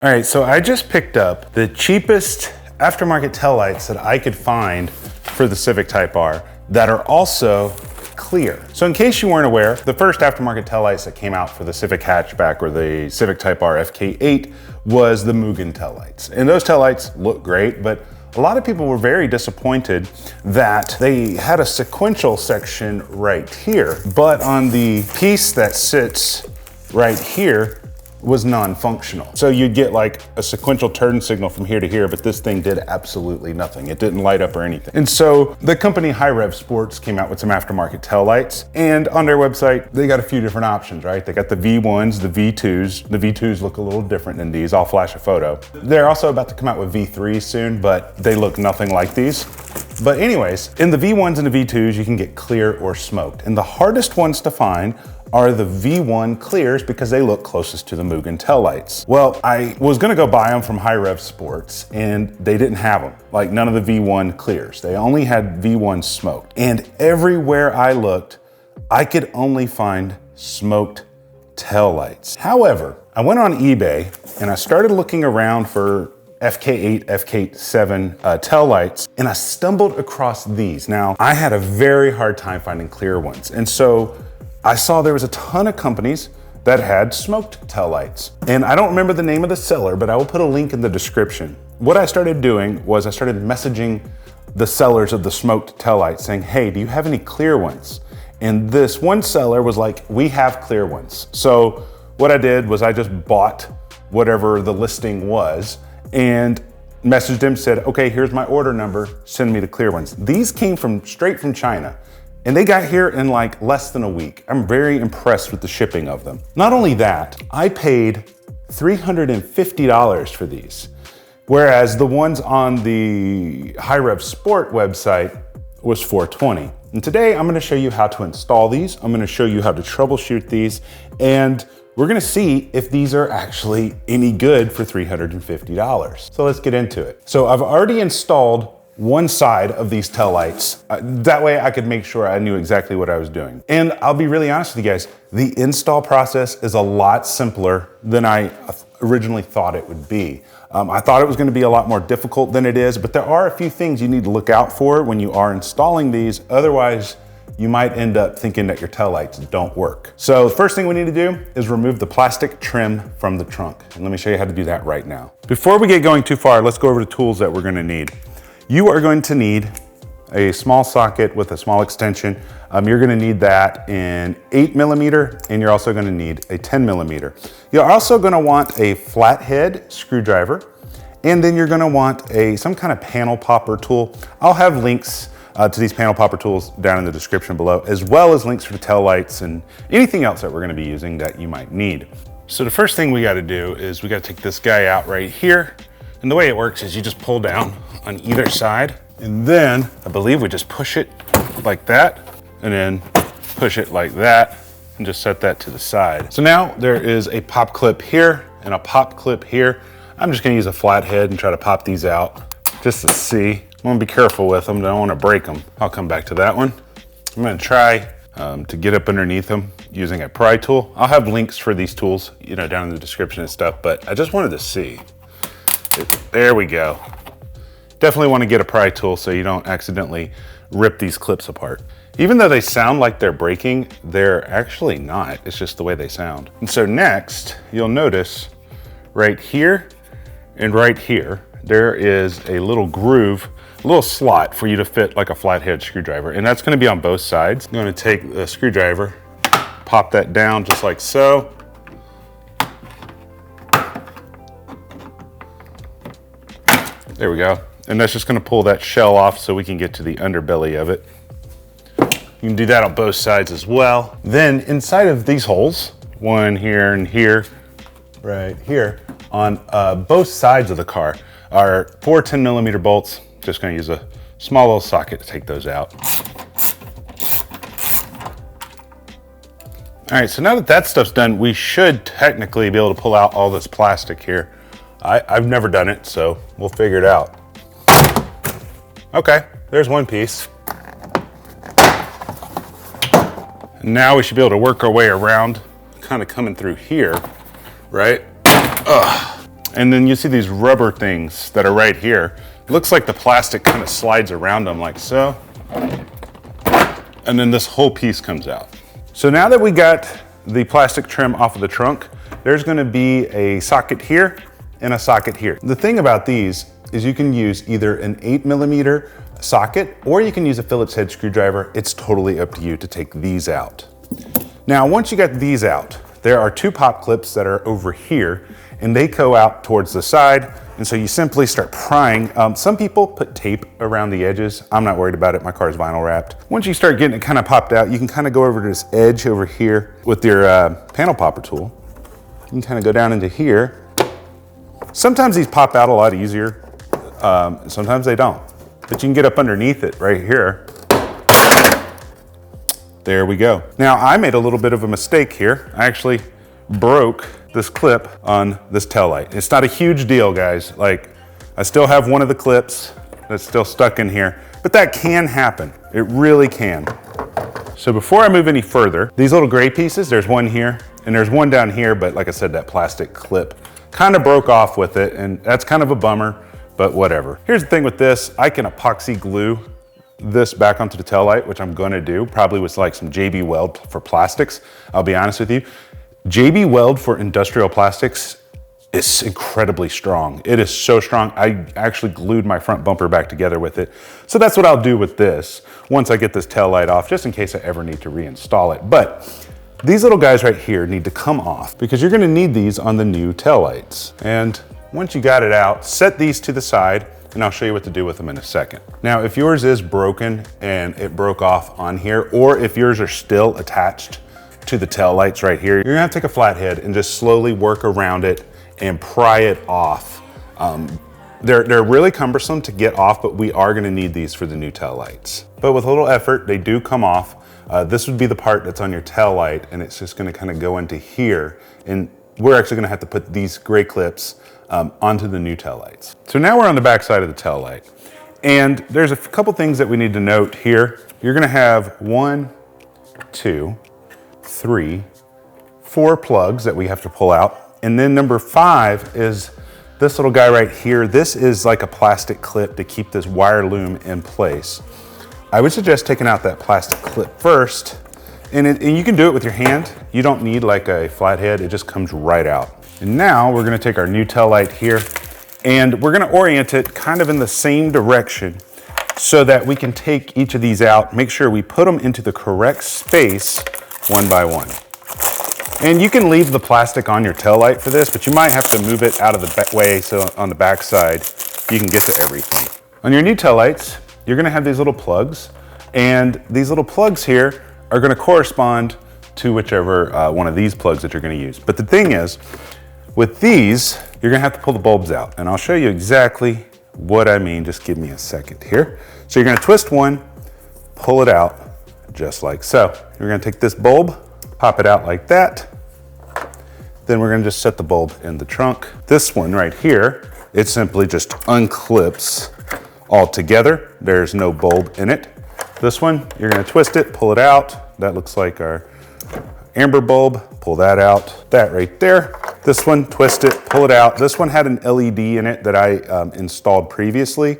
All right, so I just picked up the cheapest aftermarket taillights that I could find for the Civic Type R that are also clear. So in case you weren't aware, the first aftermarket taillights that came out for the Civic Hatchback or the Civic Type R FK8 was the Mugen taillights. And those taillights look great, but a lot of people were very disappointed that they had a sequential section right here, but on the piece that sits right here was non-functional. So you'd get like a sequential turn signal from here to here, but this thing did absolutely nothing. It didn't light up or anything. And so the company High Rev Sports came out with some aftermarket taillights, and on their website, they got a few different options, right? They got the V1s, the V2s. The V2s look a little different than these. I'll flash a photo. They're also about to come out with V3s soon, but they look nothing like these. But anyways, in the V1s and the V2s, you can get clear or smoked. And the hardest ones to find are the V1 clears because they look closest to the Mugen taillights. Well, I was gonna go buy them from High Rev Sports and they didn't have them, like none of the V1 clears. They only had V1 smoked. And everywhere I looked, I could only find smoked taillights. However, I went on eBay and I started looking around for FK8, FK7 taillights, and I stumbled across these. Now, I had a very hard time finding clear ones. And so I saw there was a ton of companies that had smoked taillights. And I don't remember the name of the seller, but I will put a link in the description. What I started doing was I started messaging the sellers of the smoked taillights saying, hey, do you have any clear ones? And this one seller was like, we have clear ones. So what I did was I just bought whatever the listing was and messaged him, said, okay, here's my order number, send me the clear ones. These came straight from China. And they got here in like less than a week. I'm very impressed with the shipping of them. Not only that, I paid $350 for these, whereas the ones on the High Rev Sport website was $420. And today I'm gonna show you how to install these. I'm gonna show you how to troubleshoot these, and we're gonna see if these are actually any good for $350. So let's get into it. So I've already installed one side of these taillights. That way I could make sure I knew exactly what I was doing. And I'll be really honest with you guys, the install process is a lot simpler than I originally thought it would be. I thought it was gonna be a lot more difficult than it is, but there are a few things you need to look out for when you are installing these. Otherwise, you might end up thinking that your taillights don't work. So the first thing we need to do is remove the plastic trim from the trunk. And let me show you how to do that right now. Before we get going too far, let's go over the tools that we're gonna need. You are going to need a small socket with a small extension. You're gonna need that in 8mm, and you're also gonna need a 10mm. You're also gonna want a flathead screwdriver, and then you're gonna want some kind of panel popper tool. I'll have links to these panel popper tools down in the description below, as well as links for the taillights and anything else that we're gonna be using that you might need. So the first thing we gotta do is we gotta take this guy out right here. And the way it works is you just pull down on either side, and then I believe we just push it like that, and then push it like that, and just set that to the side. So now there is a pop clip here and a pop clip here. I'm just gonna use a flathead and try to pop these out just to see. I'm gonna be careful with them, I don't wanna break them. I'll come back to that one. I'm gonna try to get up underneath them using a pry tool. I'll have links for these tools, down in the description and stuff, but I just wanted to see. There we go. Definitely want to get a pry tool so you don't accidentally rip these clips apart. Even though they sound like they're breaking, they're actually not. It's just the way they sound. And so next, you'll notice right here and right here, there is a little groove, a little slot for you to fit like a flathead screwdriver. And that's going to be on both sides. I'm going to take the screwdriver, pop that down just like so. There we go. And that's just gonna pull that shell off so we can get to the underbelly of it. You can do that on both sides as well. Then inside of these holes, one here and here, right here, on both sides of the car are 4 10mm bolts. Just gonna use a small little socket to take those out. All right, so now that that stuff's done, we should technically be able to pull out all this plastic here. I've never done it, so we'll figure it out. Okay, there's one piece. And now we should be able to work our way around, kind of coming through here, right? And then you see these rubber things that are right here. It looks like the plastic kind of slides around them like so. And then this whole piece comes out. So now that we got the plastic trim off of the trunk, there's gonna be a socket here and a socket here. The thing about these is you can use either an 8mm socket or you can use a Phillips head screwdriver. It's totally up to you to take these out. Now, once you got these out, there are 2 pop clips that are over here and they go out towards the side. And so you simply start prying. Some people put tape around the edges. I'm not worried about it, my car is vinyl wrapped. Once you start getting it kind of popped out, you can kind of go over to this edge over here with your panel popper tool. You can kind of go down into here. Sometimes these pop out a lot easier. Sometimes they don't, but you can get up underneath it right here. There we go. Now I made a little bit of a mistake here. I actually broke this clip on this tail light. It's not a huge deal, guys. Like, I still have one of the clips that's still stuck in here, but that can happen. It really can. So before I move any further, these little gray pieces, there's one here and there's one down here, but like I said, that plastic clip kind of broke off with it, and that's kind of a bummer, but whatever. Here's the thing with this, I can epoxy glue this back onto the tail light, which I'm gonna do, probably with like some JB Weld for plastics. I'll be honest with you. JB Weld for industrial plastics is incredibly strong. It is so strong. I actually glued my front bumper back together with it. So that's what I'll do with this once I get this tail light off, just in case I ever need to reinstall it. But these little guys right here need to come off because you're gonna need these on the new tail lights. And once you got it out, set these to the side and I'll show you what to do with them in a second. Now, if yours is broken and it broke off on here, or if yours are still attached to the tail lights right here, you're gonna have to take a flathead and just slowly work around it and pry it off. They're really cumbersome to get off, but we are gonna need these for the new tail lights. But with a little effort, they do come off. This would be the part that's on your tail light, and it's just gonna kind of go into here, and we're actually gonna have to put these gray clips onto the new tail lights. So now we're on the back side of the tail light, and there's a couple things that we need to note here. You're gonna have 1, 2, 3, 4 plugs that we have to pull out. And then number 5 is this little guy right here. This is like a plastic clip to keep this wire loom in place. I would suggest taking out that plastic clip first, and you can do it with your hand. You don't need like a flathead, it just comes right out. And now we're gonna take our new tail light here and we're gonna orient it kind of in the same direction so that we can take each of these out, make sure we put them into the correct space one by one. And you can leave the plastic on your tail light for this, but you might have to move it out of the way so on the back side you can get to everything. On your new tail lights, you're gonna have these little plugs, and these little plugs here are gonna correspond to whichever one of these plugs that you're gonna use. But the thing is, with these, you're gonna have to pull the bulbs out, and I'll show you exactly what I mean. Just give me a second here. So you're gonna twist one, pull it out, just like so. You're gonna take this bulb, pop it out like that. Then we're gonna just set the bulb in the trunk. This one right here, it simply just unclips all together. There's no bulb in it. This one, you're gonna twist it, pull it out. That looks like our amber bulb, pull that out. That right there. This one, twist it, pull it out. This one had an LED in it that I installed previously.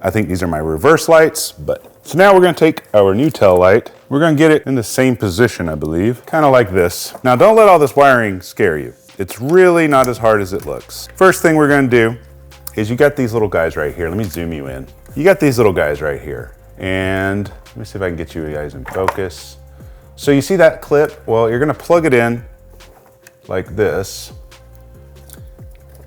I think these are my reverse lights, but. So now we're gonna take our new tail light. We're gonna get it in the same position, I believe, kind of like this. Now don't let all this wiring scare you. It's really not as hard as it looks. First thing we're gonna do is you got these little guys right here. Let me zoom you in. You got these little guys right here. And let me see if I can get you guys in focus. So you see that clip? Well, you're gonna plug it in like this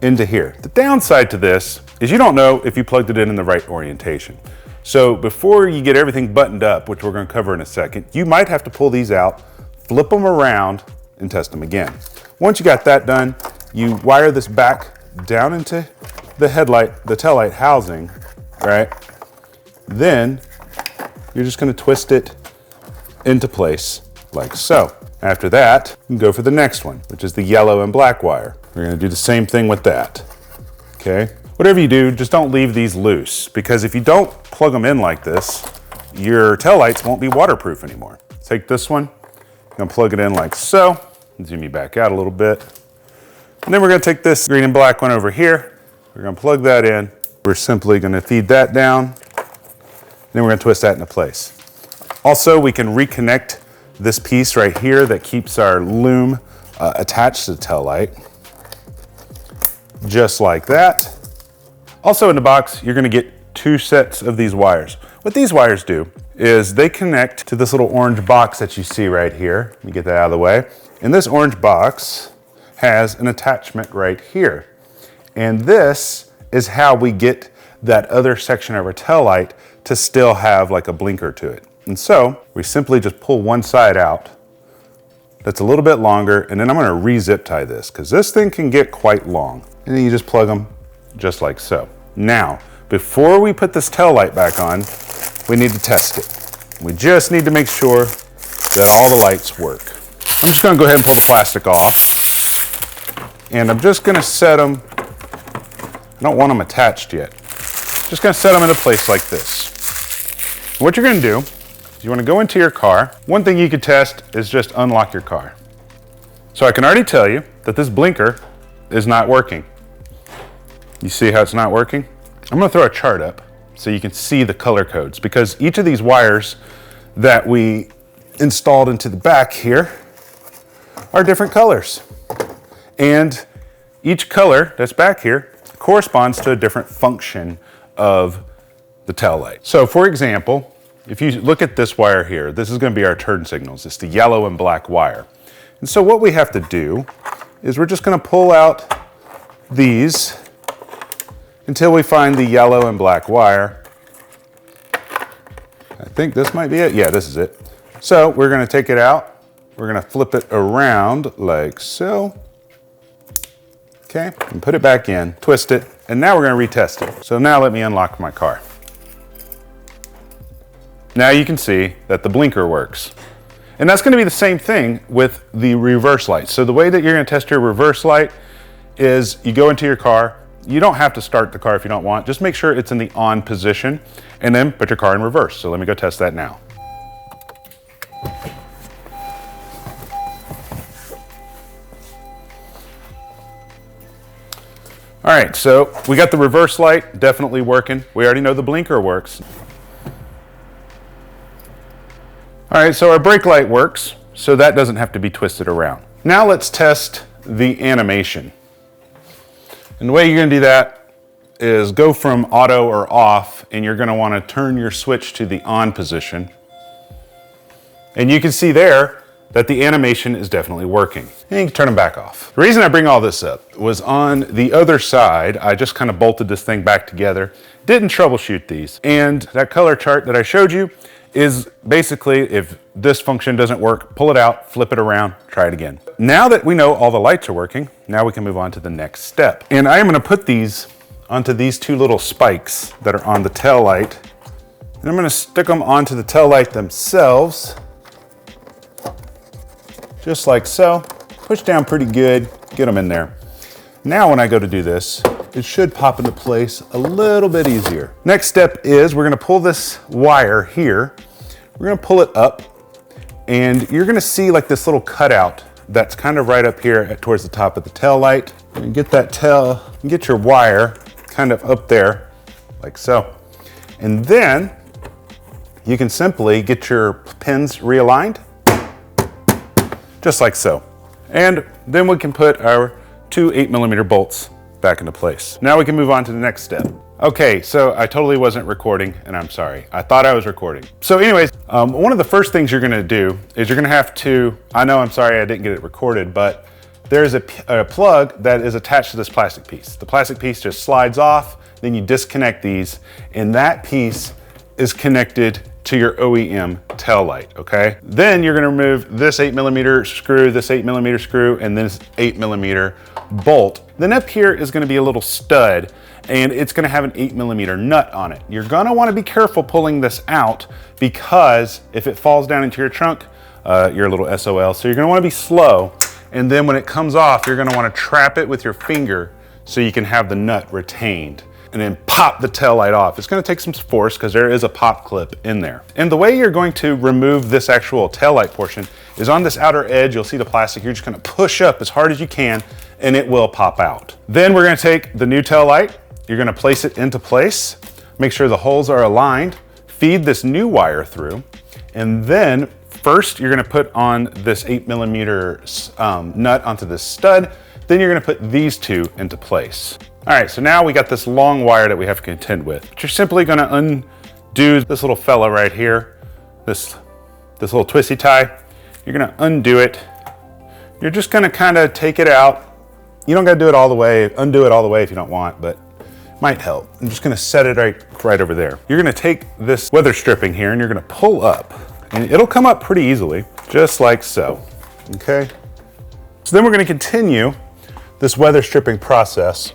into here. The downside to this is you don't know if you plugged it in the right orientation. So before you get everything buttoned up, which we're gonna cover in a second, you might have to pull these out, flip them around, and test them again. Once you got that done, you wire this back down into the headlight, the tail light housing, right? Then you're just gonna twist it into place like so. After that, you can go for the next one, which is the yellow and black wire. We're gonna do the same thing with that, okay? Whatever you do, just don't leave these loose, because if you don't plug them in like this, your tail lights won't be waterproof anymore. Take this one, I'm gonna plug it in like so. Zoom you back out a little bit. And then we're gonna take this green and black one over here. We're gonna plug that in. We're simply gonna feed that down. Then we're gonna twist that into place. Also, we can reconnect this piece right here that keeps our loom attached to the tail light. Just like that. Also in the box, you're gonna get 2 sets of these wires. What these wires do is they connect to this little orange box that you see right here. Let me get that out of the way. And this orange box has an attachment right here. And this is how we get that other section of our tail light to still have like a blinker to it. And so we simply just pull one side out that's a little bit longer, and then I'm gonna re-zip tie this because this thing can get quite long. And then you just plug them just like so. Now, before we put this tail light back on, we need to test it. We just need to make sure that all the lights work. I'm just gonna go ahead and pull the plastic off. And I'm just gonna set them, I don't want them attached yet. Just gonna set them into place like this. What you're gonna do is you wanna go into your car. One thing you could test is just unlock your car. So I can already tell you that this blinker is not working. You see how it's not working? I'm gonna throw a chart up so you can see the color codes, because each of these wires that we installed into the back here are different colors. And each color that's back here corresponds to a different function of the tail light. So for example, if you look at this wire here, this is gonna be our turn signals. It's the yellow and black wire. And so what we have to do is we're just gonna pull out these until we find the yellow and black wire. I think this might be it. Yeah, this is it. So we're gonna take it out. We're gonna flip it around like so. Okay, and put it back in, twist it, and now we're gonna retest it. So now let me unlock my car. Now you can see that the blinker works. And that's gonna be the same thing with the reverse light. So the way that you're gonna test your reverse light is you go into your car. You don't have to start the car if you don't want. Just make sure it's in the on position and then put your car in reverse. So let me go test that now. All right, so we got the reverse light definitely working. We already know the blinker works. All right, so our brake light works, so that doesn't have to be twisted around. Now let's test the animation. And the way you're gonna do that is go from auto or off, and you're gonna wanna turn your switch to the on position. And you can see there that the animation is definitely working. And you can turn them back off. The reason I bring all this up was on the other side, I just kind of bolted this thing back together, didn't troubleshoot these. And that color chart that I showed you is basically, if this function doesn't work, pull it out, flip it around, try it again. Now that we know all the lights are working, now we can move on to the next step. And I am gonna put these onto these 2 little spikes that are on the tail light. And I'm gonna stick them onto the tail light themselves, just like so. Push down pretty good, get them in there. Now when I go to do this, it should pop into place a little bit easier. Next step is we're gonna pull this wire here. We're gonna pull it up, and you're gonna see like this little cutout that's kind of right up here towards the top of the tail light. And get that tail, get your wire kind of up there, like so. And then you can simply get your pins realigned, just like so. And then we can put our 2 8mm bolts back into place. Now we can move on to the next step. Okay, so I totally wasn't recording, and I'm sorry. I thought I was recording. So anyways, one of the first things you're gonna do is you're gonna have to, I know I'm sorry I didn't get it recorded, but there's a plug that is attached to this plastic piece. The plastic piece just slides off, then you disconnect these, and that piece is connected to your OEM tail light, okay? Then you're gonna remove this 8mm screw, this 8mm screw, and this 8mm bolt. Then up here is gonna be a little stud, and it's gonna have an 8mm nut on it. You're gonna wanna be careful pulling this out, because if it falls down into your trunk, you're a little SOL, so you're gonna wanna be slow. And then when it comes off, you're gonna wanna trap it with your finger so you can have the nut retained, and then pop the tail light off. It's gonna take some force because there is a pop clip in there. And the way you're going to remove this actual tail light portion is on this outer edge. You'll see the plastic. You're just gonna push up as hard as you can and it will pop out. Then we're gonna take the new tail light, you're gonna place it into place, make sure the holes are aligned, feed this new wire through, and then first you're gonna put on this 8mm nut onto this stud, then you're gonna put these two into place. All right, so now we got this long wire that we have to contend with. But you're simply gonna undo this little fella right here, this little twisty tie. You're gonna undo it. You're just gonna kinda take it out. You don't gotta do it all the way, undo it all the way if you don't want, but it might help. I'm just gonna set it right over there. You're gonna take this weather stripping here and you're gonna pull up, and it'll come up pretty easily, just like so, okay? So then we're gonna continue this weather stripping process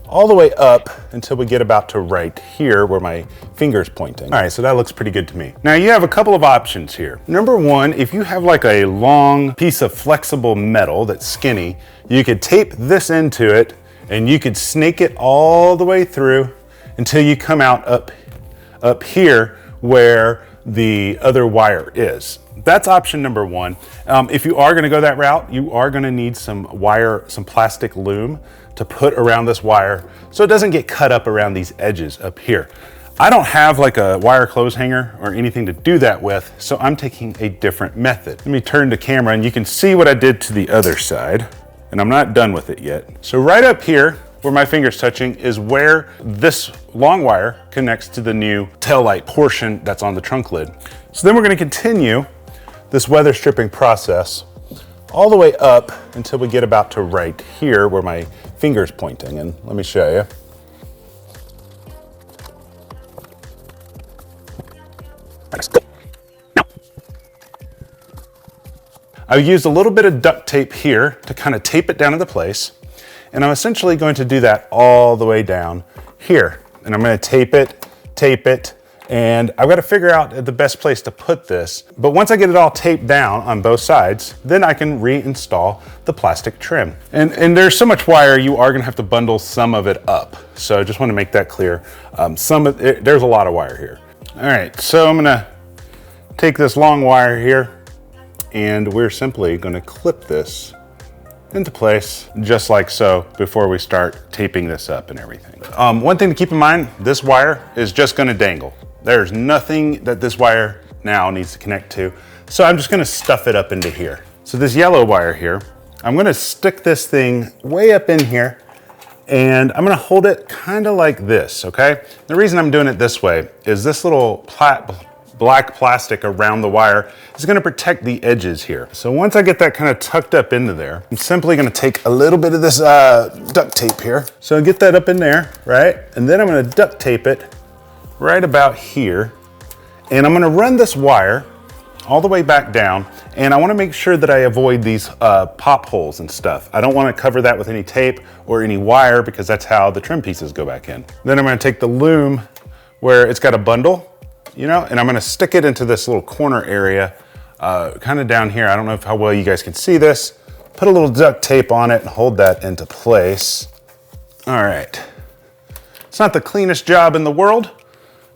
all the way up until we get about to right here where my finger's pointing. All right, so that looks pretty good to me. Now you have a couple of options here. Number one, if you have like a long piece of flexible metal that's skinny, you could tape this into it and you could snake it all the way through until you come out up here where the other wire is. That's option number one. If you are gonna go that route, you are gonna need some wire, some plastic loom to put around this wire so it doesn't get cut up around these edges up here. I don't have like a wire clothes hanger or anything to do that with, so I'm taking a different method. Let me turn the camera and you can see what I did to the other side, and I'm not done with it yet. So right up here where my finger's touching is where this long wire connects to the new tail light portion that's on the trunk lid. So then we're gonna continue this weather stripping process all the way up until we get about to right here where my finger's pointing, and let me show you. Let's go. Now. I used a little bit of duct tape here to kind of tape it down into place, and I'm essentially going to do that all the way down here. And I'm going to tape it, and I've got to figure out the best place to put this. But once I get it all taped down on both sides, then I can reinstall the plastic trim. And there's so much wire, you are gonna have to bundle some of it up. So I just wanna make that clear. There's a lot of wire here. All right, so I'm gonna take this long wire here, and we're simply gonna clip this into place just like so before we start taping this up and everything. One thing to keep in mind, this wire is just gonna dangle. There's nothing that this wire now needs to connect to. So I'm just gonna stuff it up into here. So this yellow wire here, I'm gonna stick this thing way up in here, and I'm gonna hold it kind of like this, okay? The reason I'm doing it this way is this little black plastic around the wire is gonna protect the edges here. So once I get that kind of tucked up into there, I'm simply gonna take a little bit of this duct tape here. So get that up in there, right? And then I'm gonna duct tape it right about here. And I'm gonna run this wire all the way back down, and I wanna make sure that I avoid these pop holes and stuff. I don't wanna cover that with any tape or any wire because that's how the trim pieces go back in. Then I'm gonna take the loom where it's got a bundle, you know, and I'm gonna stick it into this little corner area, kind of down here. I don't know how well you guys can see this. Put a little duct tape on it and hold that into place. All right. It's not the cleanest job in the world,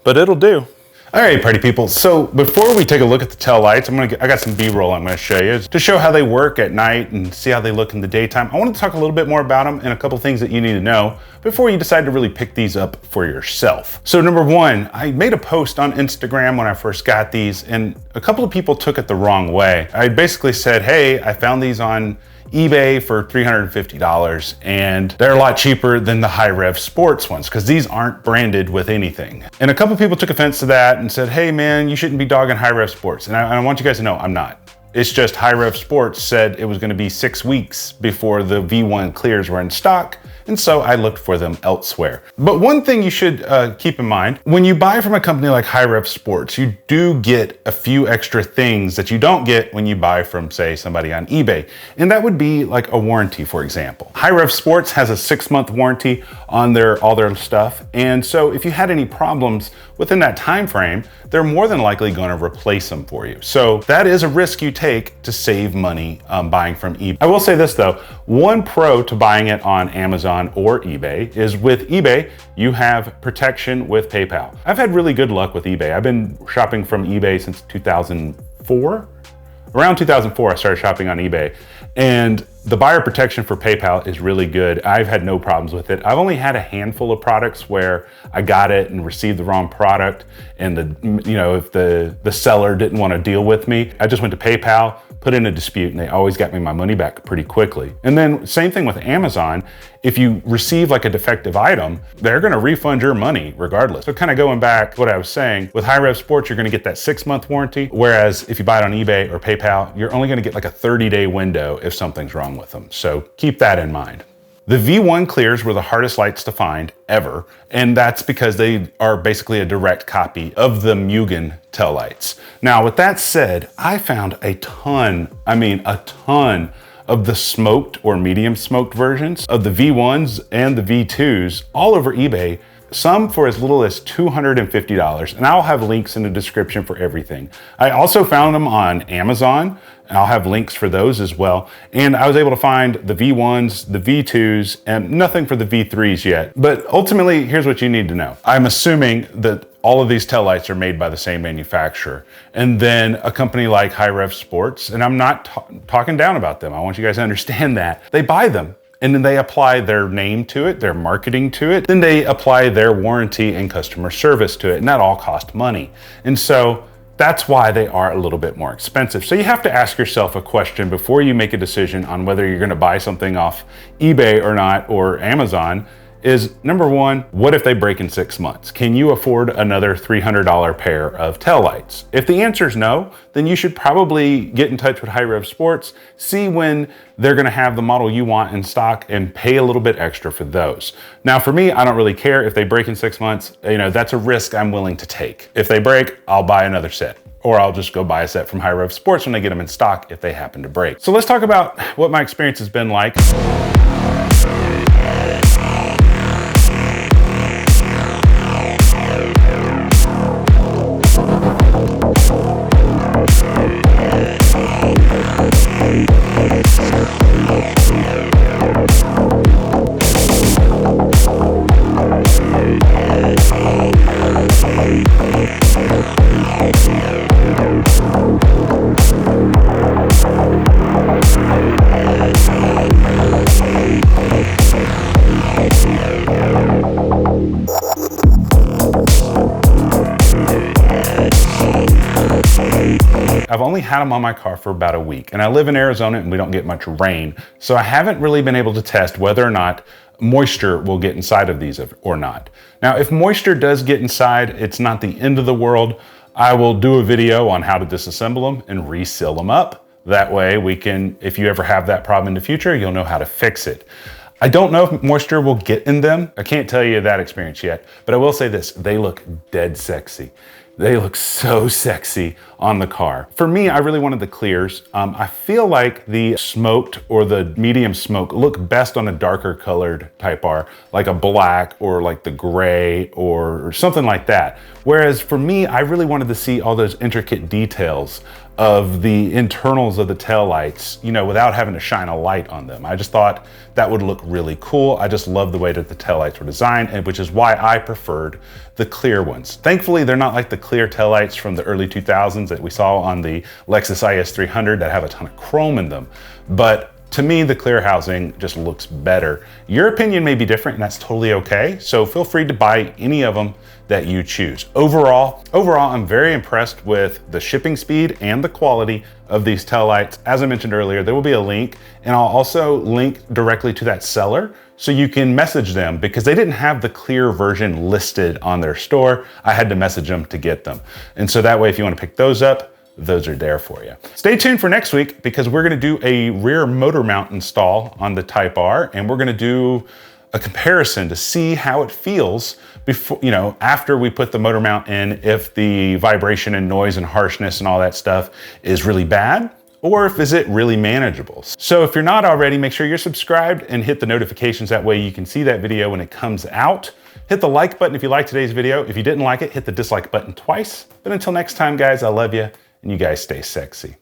but it'll do. All right, party people. So before we take a look at the tail lights, I got some B-roll I'm gonna show you to show how they work at night and see how they look in the daytime. I wanted to talk a little bit more about them and a couple things that you need to know before you decide to really pick these up for yourself. So number one, I made a post on Instagram when I first got these, and a couple of people took it the wrong way. I basically said, hey, I found these on eBay for $350, and they're a lot cheaper than the high rev sports ones because these aren't branded with anything. And a couple people took offense to that and said, hey man, you shouldn't be dogging high rev sports. And I want you guys to know I'm not. It's just high rev sports said it was gonna be 6 weeks before the V1 clears were in stock, and so I looked for them elsewhere. But one thing you should keep in mind, when you buy from a company like High Rev Sports, you do get a few extra things that you don't get when you buy from, say, somebody on eBay. And that would be like a warranty, for example. High Rev Sports has a 6-month warranty on all their stuff. And so if you had any problems within that time frame, they're more than likely gonna replace them for you. So that is a risk you take to save money buying from eBay. I will say this though, one pro to buying it on Amazon or eBay is with eBay, you have protection with PayPal. I've had really good luck with eBay. I've been shopping from eBay since 2004. Around 2004, I started shopping on eBay. And The buyer protection for PayPal is really good. I've had no problems with it. I've only had a handful of products where I got it and received the wrong product, and if the seller didn't want to deal with me, I just went to PayPal, put in a dispute, and they always got me my money back pretty quickly. And then same thing with Amazon. If you receive like a defective item, they're gonna refund your money regardless. So kind of going back to what I was saying, with High Rev Sports, you're gonna get that 6-month warranty, whereas if you buy it on eBay or PayPal, you're only gonna get like a 30-day window if something's wrong with them. So keep that in mind. The V1 clears were the hardest lights to find ever, and that's because they are basically a direct copy of the Mugen tail lights. Now, with that said, I found a ton of the smoked or medium smoked versions of the V1s and the V2s all over eBay, some for as little as $250, and I'll have links in the description for everything. I also found them on Amazon, and I'll have links for those as well. And I was able to find the V1s, the V2s, and nothing for the V3s yet. But ultimately, here's what you need to know. I'm assuming that all of these taillights are made by the same manufacturer. And then a company like High Rev Sports, and I'm not talking down about them, I want you guys to understand that, they buy them, and then they apply their name to it, their marketing to it, then they apply their warranty and customer service to it, and that all costs money. And so that's why they are a little bit more expensive. So you have to ask yourself a question before you make a decision on whether you're gonna buy something off eBay or not, or Amazon, is number one, what if they break in 6 months? Can you afford another $300 pair of taillights? If the answer is no, then you should probably get in touch with High Rev Sports, see when they're gonna have the model you want in stock, and pay a little bit extra for those. Now for me, I don't really care if they break in 6 months. That's a risk I'm willing to take. If they break, I'll buy another set, or I'll just go buy a set from High Rev Sports when they get them in stock if they happen to break. So let's talk about what my experience has been like. I've only had them on my car for about a week, and I live in Arizona and we don't get much rain, so I haven't really been able to test whether or not moisture will get inside of these or not. Now, if moisture does get inside, it's not the end of the world. I will do a video on how to disassemble them and reseal them up. That way we can, if you ever have that problem in the future, you'll know how to fix it. I don't know if moisture will get in them. I can't tell you that experience yet, but I will say this, they look dead sexy. They look so sexy on the car. For me, I really wanted the clears. I feel like the smoked or the medium smoke look best on a darker colored Type R, like a black or like the gray or something like that. Whereas for me, I really wanted to see all those intricate details of the internals of the taillights, without having to shine a light on them. I just thought that would look really cool. I just love the way that the taillights were designed, and which is why I preferred the clear ones. Thankfully, they're not like the clear taillights from the early 2000s that we saw on the Lexus IS300 that have a ton of chrome in them. But to me, the clear housing just looks better. Your opinion may be different, and that's totally okay. So feel free to buy any of them that you choose. Overall, I'm very impressed with the shipping speed and the quality of these taillights. As I mentioned earlier, there will be a link, and I'll also link directly to that seller so you can message them, because they didn't have the clear version listed on their store. I had to message them to get them. And so that way, if you want to pick those up, those are there for you. Stay tuned for next week, because we're gonna do a rear motor mount install on the Type R, and we're gonna do a comparison to see how it feels before, after we put the motor mount in, if the vibration and noise and harshness and all that stuff is really bad, or if is it really manageable. So if you're not already, make sure you're subscribed and hit the notifications. That way you can see that video when it comes out. Hit the like button if you liked today's video. If you didn't like it, hit the dislike button twice. But until next time, guys, I love you, and you guys stay sexy.